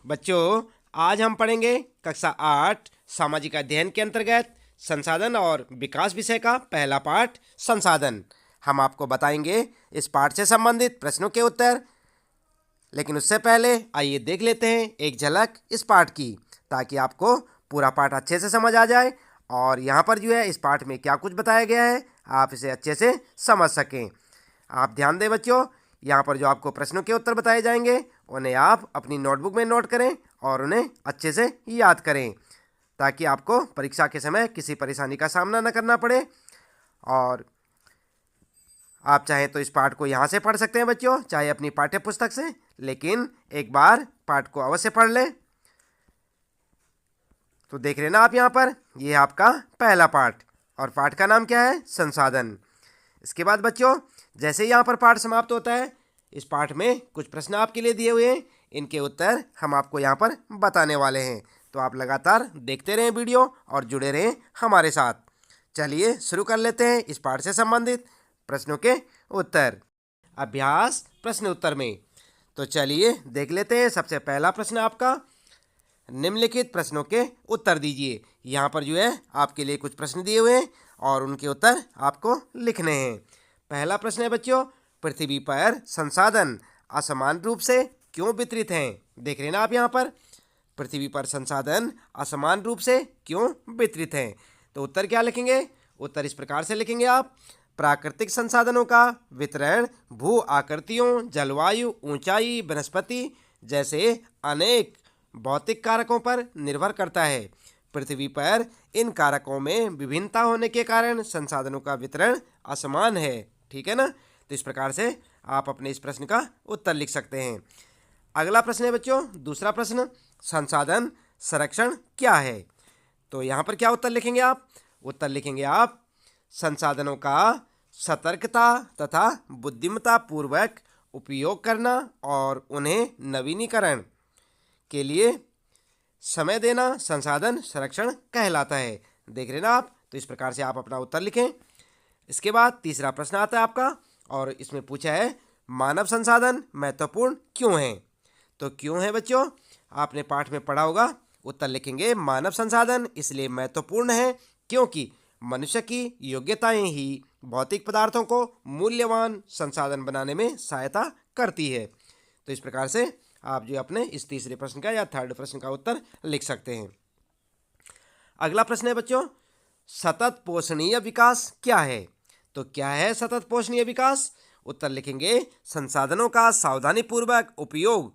बच्चों, आज हम पढ़ेंगे कक्षा 8 सामाजिक अध्ययन के अंतर्गत संसाधन और विकास विषय का पहला पाठ संसाधन। हम आपको बताएंगे इस पाठ से संबंधित प्रश्नों के उत्तर। लेकिन उससे पहले आइए देख लेते हैं एक झलक इस पाठ की, ताकि आपको पूरा पाठ अच्छे से समझ आ जाए और यहाँ पर जो है इस पाठ में क्या कुछ बताया गया है आप इसे अच्छे से समझ सकें। आप ध्यान दें बच्चों, यहाँ पर जो आपको प्रश्नों के उत्तर बताए जाएंगे उन्हें आप अपनी नोटबुक में नोट करें और उन्हें अच्छे से याद करें, ताकि आपको परीक्षा के समय किसी परेशानी का सामना न करना पड़े। और आप चाहें तो इस पाठ को यहाँ से पढ़ सकते हैं बच्चों, चाहे अपनी पाठ्य पुस्तक से, लेकिन एक बार पाठ को अवश्य पढ़ लें। तो देख रहे ना आप यहाँ पर, ये है आपका पहला पाठ और पाठ का नाम क्या है? संसाधन। इसके बाद बच्चों, जैसे ही यहाँ पर पाठ समाप्त होता है, इस पाठ में कुछ प्रश्न आपके लिए दिए हुए हैं, इनके उत्तर हम आपको यहाँ पर बताने वाले हैं। तो आप लगातार देखते रहें वीडियो और जुड़े रहें हमारे साथ। चलिए शुरू कर लेते हैं इस पाठ से संबंधित प्रश्नों के उत्तर। अभ्यास प्रश्न उत्तर में तो चलिए देख लेते हैं। सबसे पहला प्रश्न आपका, निम्नलिखित प्रश्नों के उत्तर दीजिए। यहाँ पर जो है आपके लिए कुछ प्रश्न दिए हुए हैं और उनके उत्तर आपको लिखने हैं। पहला प्रश्न है बच्चों, पृथ्वी पर संसाधन असमान रूप से क्यों वितरित हैं? देख रहे हैं ना आप यहाँ पर, पृथ्वी पर संसाधन असमान रूप से क्यों वितरित हैं? तो उत्तर क्या लिखेंगे? उत्तर इस प्रकार से लिखेंगे आप, प्राकृतिक संसाधनों का वितरण भू आकृतियों, जलवायु, ऊंचाई, वनस्पति जैसे अनेक भौतिक कारकों पर निर्भर करता है। पृथ्वी पर इन कारकों में विभिन्नता होने के कारण संसाधनों का वितरण असमान है। ठीक है ना? तो इस प्रकार से आप अपने इस प्रश्न का उत्तर लिख सकते हैं। अगला प्रश्न है बच्चों, दूसरा प्रश्न, संसाधन संरक्षण क्या है? तो यहाँ पर क्या उत्तर लिखेंगे आप? उत्तर लिखेंगे आप, संसाधनों का सतर्कता तथा बुद्धिमत्ता पूर्वक उपयोग करना और उन्हें नवीनीकरण के लिए समय देना संसाधन संरक्षण कहलाता है। देख रहे ना आप? तो इस प्रकार से आप अपना उत्तर लिखें। इसके बाद तीसरा प्रश्न आता है आपका और इसमें पूछा है, मानव संसाधन महत्वपूर्ण क्यों हैं? तो क्यों है बच्चों? आपने पाठ में पढ़ा होगा। उत्तर लिखेंगे, मानव संसाधन इसलिए महत्वपूर्ण है क्योंकि मनुष्य की योग्यताएं ही भौतिक पदार्थों को मूल्यवान संसाधन बनाने में सहायता करती है। तो इस प्रकार से आप जो अपने इस तीसरे प्रश्न का या थर्ड प्रश्न का उत्तर लिख सकते हैं। अगला प्रश्न है बच्चों, सतत पोषणीय विकास क्या है? तो क्या है सतत पोषणीय विकास? उत्तर लिखेंगे, संसाधनों का सावधानीपूर्वक उपयोग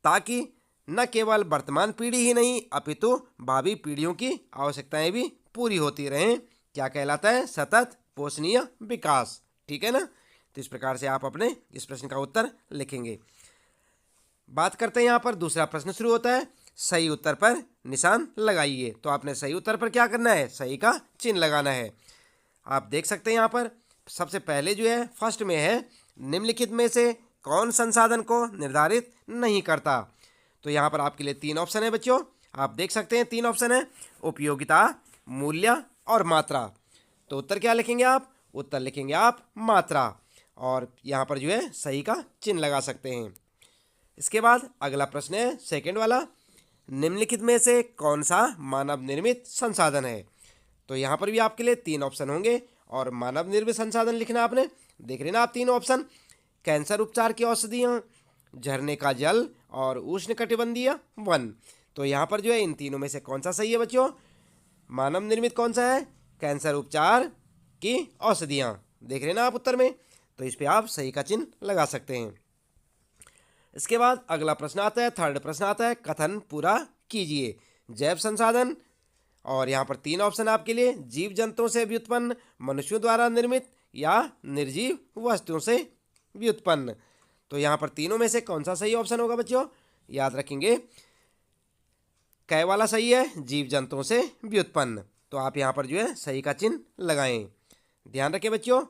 ताकि न केवल वर्तमान पीढ़ी ही नहीं अपितु भावी पीढ़ियों की आवश्यकताएं भी पूरी होती रहें। क्या कहलाता है? सतत पोषणीय विकास। ठीक है ना? तो इस प्रकार से आप अपने इस प्रश्न का उत्तर लिखेंगे। बात करते हैं यहाँ पर दूसरा प्रश्न शुरू होता है, सही उत्तर पर निशान लगाइए। तो आपने सही उत्तर पर क्या करना है? सही का चिन्ह लगाना है। आप देख सकते हैं यहाँ पर सबसे पहले जो है फर्स्ट में है, निम्नलिखित में से कौन संसाधन को निर्धारित नहीं करता? तो यहाँ पर आपके लिए 3 ऑप्शन है बच्चों। आप देख सकते हैं 3 ऑप्शन है, उपयोगिता, मूल्य और मात्रा। तो उत्तर क्या लिखेंगे आप? उत्तर लिखेंगे आप मात्रा, और यहाँ पर जो है सही का चिन्ह लगा सकते हैं। इसके बाद अगला प्रश्न है सेकंड वाला, निम्नलिखित में से कौन सा मानव निर्मित संसाधन है? तो यहाँ पर भी आपके लिए 3 ऑप्शन होंगे और मानव निर्मित संसाधन लिखना आपने। देख रहे ना आप 3 ऑप्शन, कैंसर उपचार की औषधियाँ, झरने का जल और उष्णकटिबंधीय वन। तो यहाँ पर जो है इन तीनों में से कौन सा सही है बच्चों? मानव निर्मित कौन सा है? कैंसर उपचार की औषधियाँ। देख रहे ना आप उत्तर में? तो इस पर आप सही का चिन्ह लगा सकते हैं। इसके बाद अगला प्रश्न आता है, थर्ड प्रश्न आता है, कथन पूरा कीजिए। जैव संसाधन, और यहाँ पर 3 ऑप्शन आपके लिए, जीव जंतुओं से व्युत्पन्न, मनुष्यों द्वारा निर्मित या निर्जीव वस्तुओं से व्युत्पन्न। तो यहाँ पर तीनों में से कौन सा सही ऑप्शन होगा बच्चों? याद रखेंगे, कै वाला सही है, जीव जंतुओं से व्युत्पन्न। तो आप यहाँ पर जो है सही का चिन्ह लगाएं। ध्यान रखें बच्चों,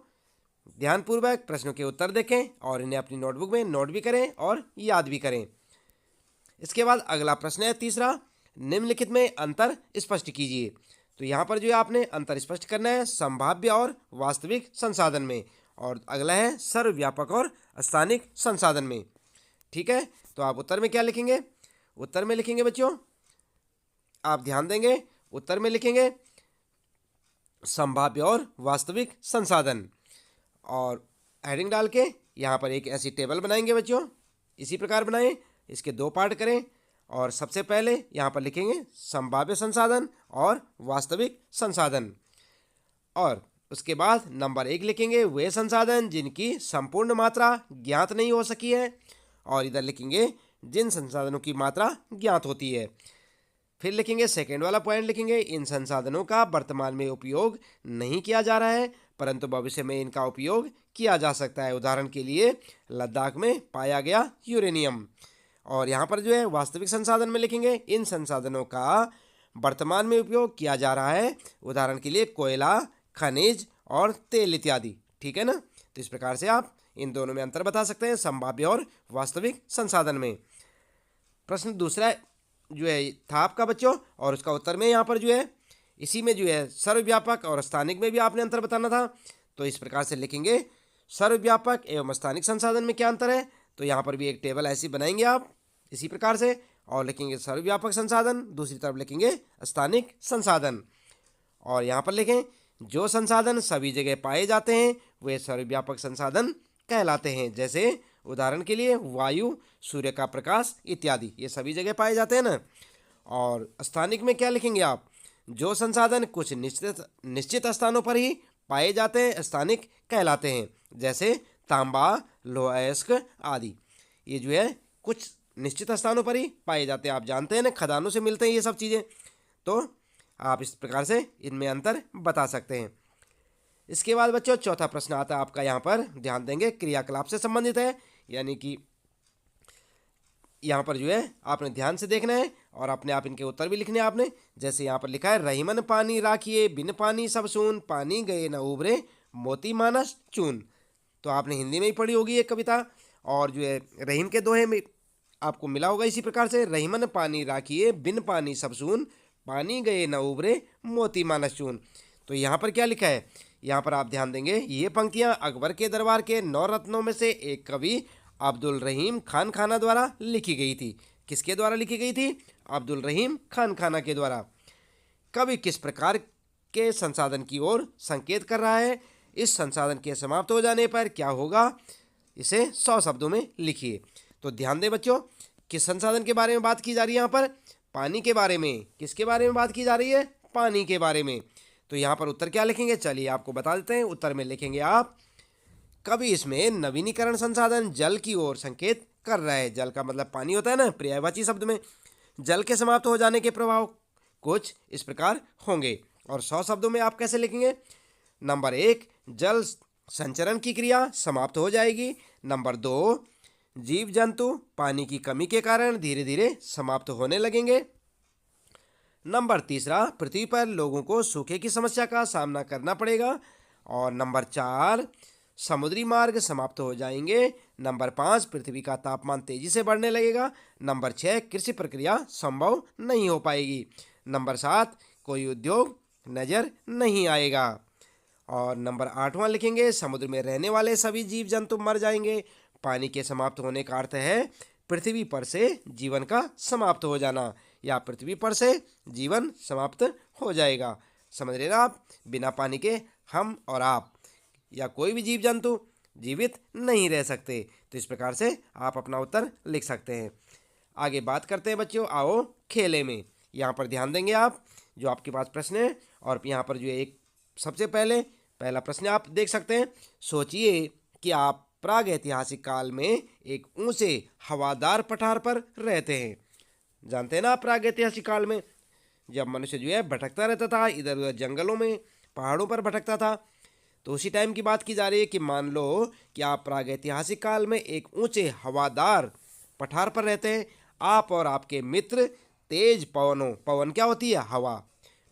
ध्यानपूर्वक प्रश्नों के उत्तर देखें और इन्हें अपनी नोटबुक में नोट भी करें और याद भी करें। इसके बाद अगला प्रश्न है तीसरा, निम्नलिखित में अंतर स्पष्ट कीजिए। तो यहाँ पर जो है आपने अंतर स्पष्ट करना है संभाव्य और वास्तविक संसाधन में, और अगला है सर्वव्यापक और स्थानिक संसाधन में। ठीक है? तो आप उत्तर में क्या लिखेंगे? उत्तर में लिखेंगे बच्चों, आप ध्यान देंगे, उत्तर में लिखेंगे संभाव्य और वास्तविक संसाधन, और हेडिंग डाल के यहाँ पर एक ऐसी टेबल बनाएंगे बच्चों, इसी प्रकार बनाएं, इसके दो पार्ट करें, और सबसे पहले यहाँ पर लिखेंगे संभाव्य संसाधन और वास्तविक संसाधन, और उसके बाद नंबर 1 लिखेंगे वे संसाधन जिनकी संपूर्ण मात्रा ज्ञात नहीं हो सकी है, और इधर लिखेंगे जिन संसाधनों की मात्रा ज्ञात होती है। फिर लिखेंगे सेकेंड वाला पॉइंट, लिखेंगे इन संसाधनों का वर्तमान में उपयोग नहीं किया जा रहा है परंतु भविष्य में इनका उपयोग किया जा सकता है। उदाहरण के लिए लद्दाख में पाया गया यूरेनियम। और यहाँ पर जो है वास्तविक संसाधन में लिखेंगे इन संसाधनों का वर्तमान में उपयोग किया जा रहा है, उदाहरण के लिए कोयला, खनिज और तेल इत्यादि। ठीक है ना। तो इस प्रकार से आप इन दोनों में अंतर बता सकते हैं, संभाव्य और वास्तविक संसाधन में। प्रश्न दूसरा जो है था आपका बच्चों, और उसका उत्तर में यहाँ पर जो है इसी में जो है सर्वव्यापक और स्थानिक में भी आपने अंतर बताना था। तो इस प्रकार से लिखेंगे सर्वव्यापक एवं स्थानिक संसाधन में क्या अंतर है। तो यहाँ पर भी एक टेबल ऐसी बनाएंगे आप इसी प्रकार से, और लिखेंगे सर्वव्यापक संसाधन, दूसरी तरफ लिखेंगे स्थानिक संसाधन। और यहाँ पर लिखें जो संसाधन सभी जगह पाए जाते हैं वे सर्वव्यापक संसाधन कहलाते हैं। जैसे उदाहरण के लिए वायु, सूर्य का प्रकाश इत्यादि, ये सभी जगह पाए जाते हैं ना। और स्थानिक में क्या लिखेंगे आप, जो संसाधन कुछ निश्चित स्थानों पर ही पाए जाते हैं स्थानिक कहलाते हैं। जैसे तांबा, लोहा अयस्क आदि, ये जो है कुछ निश्चित स्थानों पर ही पाए जाते हैं। आप जानते हैं ना, खदानों से मिलते हैं ये सब चीज़ें। तो आप इस प्रकार से इनमें अंतर बता सकते हैं। इसके बाद बच्चों चौथा प्रश्न आता है आपका, यहाँ पर ध्यान देंगे क्रियाकलाप से संबंधित है, यानी कि यहाँ पर जो है आपने ध्यान से देखना है और अपने आप इनके उत्तर भी लिखने हैं आपने। जैसे यहाँ पर लिखा है रहीमन पानी राखिए बिन पानी सब सून, पानी गए न उबरे मोती मानस चून। तो आपने हिंदी में ही पढ़ी होगी ये कविता, और जो है रहीम के दोहे में आपको मिला होगा इसी प्रकार से, रहीमन पानी राखिए बिन पानी सब सून, पानी गए न उबरे मोती मानस चून। तो यहाँ पर क्या लिखा है, यहाँ पर आप ध्यान देंगे ये पंक्तियाँ अकबर के दरबार के 9 रत्नों में से एक कवि अब्दुल रहीम खान खाना द्वारा लिखी गई थी। किसके द्वारा लिखी गई थी, अब्दुल रहीम खान खाना के द्वारा। कवि किस प्रकार के संसाधन की ओर संकेत कर रहा है, इस संसाधन के समाप्त हो जाने पर क्या होगा, इसे 100 शब्दों में लिखिए। तो ध्यान दें बच्चों, किस संसाधन के बारे में बात की जा रही है यहाँ पर, पानी के बारे में। किसके बारे में बात की जा रही है, पानी के बारे में। तो यहाँ पर उत्तर क्या लिखेंगे, चलिए आपको बता देते हैं। उत्तर में लिखेंगे आप कवि इसमें नवीनीकरण संसाधन जल की ओर संकेत कर रहा है। जल का मतलब पानी होता है ना, पर्यायवाची शब्द में। जल के समाप्त हो जाने के प्रभाव कुछ इस प्रकार होंगे। और 100 शब्दों में आप कैसे लिखेंगे, नंबर 1 जल संचरण की क्रिया समाप्त हो जाएगी। नंबर 2 जीव जंतु पानी की कमी के कारण धीरे धीरे समाप्त होने लगेंगे। नंबर 3 पृथ्वी पर लोगों को सूखे की समस्या का सामना करना पड़ेगा। और नंबर 4 समुद्री मार्ग समाप्त हो जाएंगे। नंबर 5 पृथ्वी का तापमान तेजी से बढ़ने लगेगा। नंबर 6 कृषि प्रक्रिया संभव नहीं हो पाएगी। नंबर 7 कोई उद्योग नजर नहीं आएगा। और नंबर 8वां लिखेंगे समुद्र में रहने वाले सभी जीव जंतु मर जाएंगे। पानी के समाप्त होने का अर्थ है पृथ्वी पर से जीवन का समाप्त हो जाना, या पृथ्वी पर से जीवन समाप्त हो जाएगा। समझ रहे ना आप, बिना पानी के हम और आप या कोई भी जीव जंतु जीवित नहीं रह सकते। तो इस प्रकार से आप अपना उत्तर लिख सकते हैं। आगे बात करते हैं बच्चों, आओ खेले में। यहाँ पर ध्यान देंगे आप, जो आपके पास प्रश्न है, और यहाँ पर जो है एक सबसे पहला प्रश्न आप देख सकते हैं। सोचिए कि आप प्राग ऐतिहासिक काल में एक ऊंचे हवादार पठार पर रहते हैं। जानते हैं ना, प्राग ऐतिहासिक काल में जब मनुष्य जो है भटकता रहता था, इधर उधर जंगलों में पहाड़ों पर भटकता था। तो उसी टाइम की बात की जा रही है कि मान लो कि आप प्राग ऐतिहासिक काल में एक ऊंचे हवादार पठार पर रहते हैं। आप और आपके मित्र तेज पवन क्या होती है, हवा,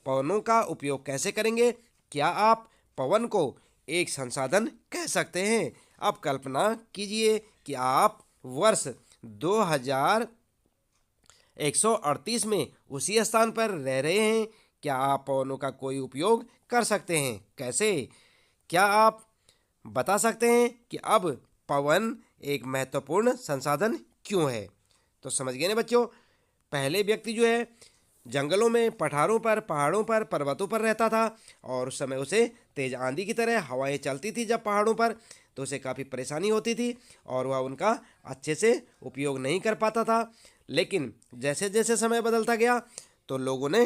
पवनों का उपयोग कैसे करेंगे। क्या आप पवन को एक संसाधन कह सकते हैं। अब कल्पना कीजिए कि आप वर्ष 2138 में उसी स्थान पर रह रहे हैं। क्या आप पवनों का कोई उपयोग कर सकते हैं, कैसे। क्या आप बता सकते हैं कि अब पवन एक महत्वपूर्ण संसाधन क्यों है। तो समझ गए ना बच्चों, पहले व्यक्ति जो है जंगलों में, पठारों पर, पहाड़ों पर, पर्वतों पर रहता था और उस समय उसे तेज आंधी की तरह हवाएं चलती थी जब पहाड़ों पर, तो उसे काफ़ी परेशानी होती थी और वह उनका अच्छे से उपयोग नहीं कर पाता था। लेकिन जैसे जैसे समय बदलता गया तो लोगों ने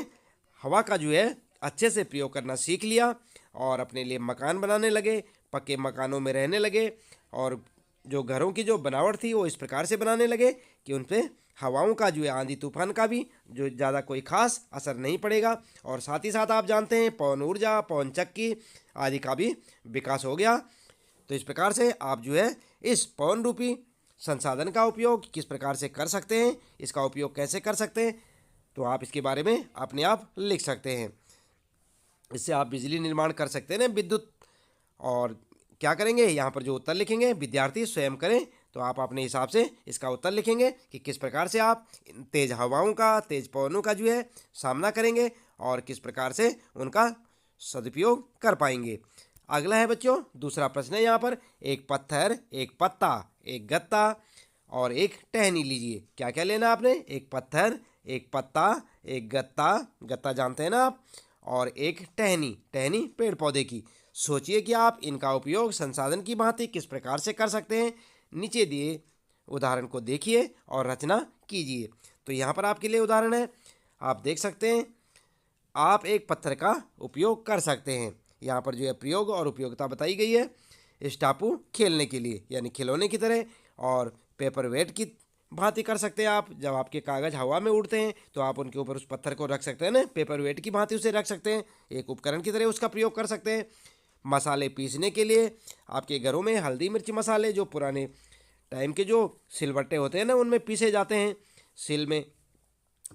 हवा का जो है अच्छे से प्रयोग करना सीख लिया और अपने लिए मकान बनाने लगे, पक्के मकानों में रहने लगे और जो घरों की जो बनावट थी वो इस प्रकार से बनाने लगे कि उन पर हवाओं का जो है, आंधी तूफान का भी जो ज़्यादा कोई खास असर नहीं पड़ेगा। और साथ ही साथ आप जानते हैं पवन ऊर्जा, पवन चक्की आदि का भी विकास हो गया। तो इस प्रकार से आप जो है इस पवन रूपी संसाधन का उपयोग किस प्रकार से कर सकते हैं, इसका उपयोग कैसे कर सकते हैं, तो आप इसके बारे में अपने आप लिख सकते हैं। इससे आप बिजली निर्माण कर सकते हैं ना, विद्युत। और क्या करेंगे, यहाँ पर जो उत्तर लिखेंगे विद्यार्थी स्वयं करें, तो आप अपने हिसाब से इसका उत्तर लिखेंगे कि किस प्रकार से आप तेज हवाओं का, तेज पवनों का जो है सामना करेंगे और किस प्रकार से उनका सदुपयोग कर पाएंगे। अगला है बच्चों दूसरा प्रश्न है यहाँ पर, एक पत्थर, एक पत्ता, एक गत्ता और एक टहनी लीजिए। क्या क्या लेना आपने, एक पत्थर, एक पत्ता, एक गत्ता, गत्ता जानते हैं ना आप, और एक टहनी, टहनी पेड़ पौधे की। सोचिए कि आप इनका उपयोग संसाधन की भांति किस प्रकार से कर सकते हैं। नीचे दिए उदाहरण को देखिए और रचना कीजिए। तो यहाँ पर आपके लिए उदाहरण है, आप देख सकते हैं। आप एक पत्थर का उपयोग कर सकते हैं। यहाँ पर जो है प्रयोग और उपयोगिता बताई गई है। स्टापू खेलने के लिए यानी खिलौने की तरह, और पेपर वेट की भांति कर सकते हैं आप। जब आपके कागज़ हवा में उड़ते हैं तो आप उनके ऊपर उस पत्थर को रख सकते हैं ना, पेपर वेट की भांति उसे रख सकते हैं। एक उपकरण की तरह उसका प्रयोग कर सकते हैं। मसाले पीसने के लिए आपके घरों में हल्दी मिर्च मसाले जो पुराने टाइम के जो सिलबट्टे होते हैं ना उनमें पीसे जाते हैं सिल में,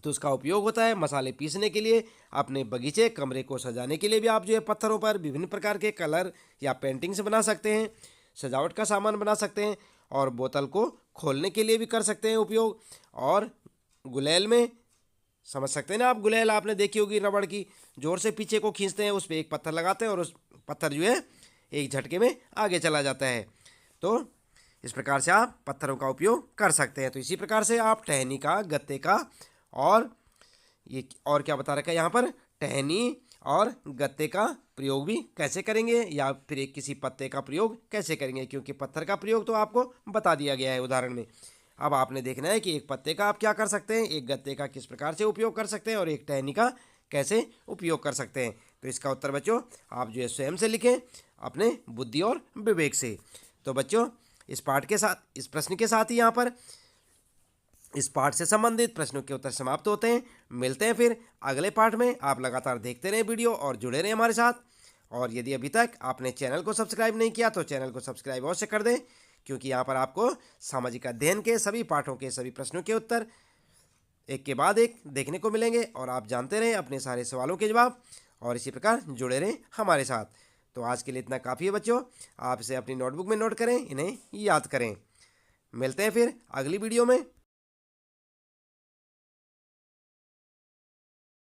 तो उसका उपयोग होता है मसाले पीसने के लिए। अपने बगीचे, कमरे को सजाने के लिए भी आप जो है पत्थरों पर विभिन्न प्रकार के कलर या पेंटिंग से बना सकते हैं। सजावट का सामान बना सकते हैं और बोतल को खोलने के लिए भी कर सकते हैं उपयोग। और गुलेल में समझ सकते हैं ना आप, गुलेल आपने देखी होगी, रबड़ की, जोर से पीछे को खींचते हैं, उस पर एक पत्थर लगाते हैं और उस पत्थर जो है एक झटके में आगे चला जाता है। तो इस प्रकार से आप पत्थरों का उपयोग कर सकते हैं। तो इसी प्रकार से आप टहनी का, गत्ते का और ये और क्या बता रखा है यहाँ पर, टहनी और गत्ते का प्रयोग भी कैसे करेंगे या फिर एक किसी पत्ते का प्रयोग कैसे करेंगे, क्योंकि पत्थर का प्रयोग तो आपको बता दिया गया है उदाहरण में। अब आपने देखना है कि एक पत्ते का आप क्या कर सकते हैं, एक गत्ते का किस प्रकार से उपयोग कर सकते हैं और एक टहनी का कैसे उपयोग कर सकते हैं। तो इसका उत्तर बच्चों आप जो है स्वयं से लिखें अपने बुद्धि और विवेक से। तो बच्चों इस पाठ के साथ, इस प्रश्न के साथ ही यहाँ पर इस पाठ से संबंधित प्रश्नों के उत्तर समाप्त होते हैं। मिलते हैं फिर अगले पाठ में। आप लगातार देखते रहें वीडियो और जुड़े रहें हमारे साथ। और यदि अभी तक आपने चैनल को सब्सक्राइब नहीं किया तो चैनल को सब्सक्राइब अवश्य कर दें, क्योंकि यहाँ पर आपको सामाजिक अध्ययन के सभी पाठों के सभी प्रश्नों के उत्तर एक के बाद एक देखने को मिलेंगे और आप जानते रहें अपने सारे सवालों के जवाब, और इसी प्रकार जुड़े रहें हमारे साथ। तो आज के लिए इतना काफ़ी है बच्चों, आप इसे अपनी नोटबुक में नोट करें, इन्हें याद करें। मिलते हैं फिर अगली वीडियो में।